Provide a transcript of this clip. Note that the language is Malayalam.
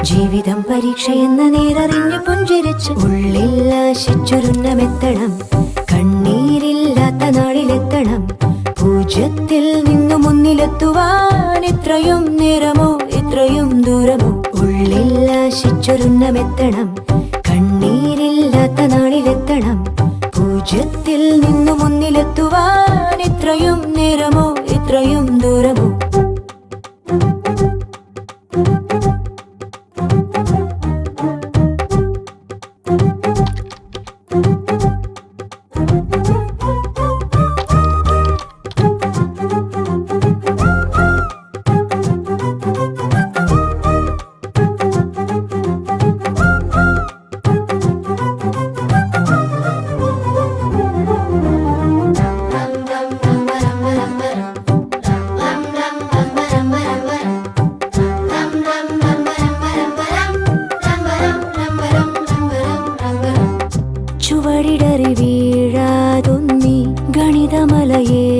ജീവിതം പരീക്ഷയെന്ന നേരറിഞ്ഞു പുഞ്ചിരിച്ച് ഉള്ളിൽ ആശിച്ചൊരുന്നമെത്തണം. കണ്ണീരില്ലാത്ത നാളിലെത്തണം. പൂജ്യത്തിൽ നിന്നു മുന്നിലെത്തുവാൻ ഇത്രയും നേരമോ ഇത്രയും ദൂരമോ? ഉള്ളിൽ ആശിച്ചൊരുന്നമെത്തണം. കണ്ണീരില്ലാത്ത നാളിലെത്തണം. പൂജ്യത്തിൽ നിന്നു മുന്നിലെത്തുവാൻ ഇത്രയും നേരമോ ഇത്രയും ദൂരമോ? ചുവടിടറി വീഴാതൊന്നി ഗണിതമലയേ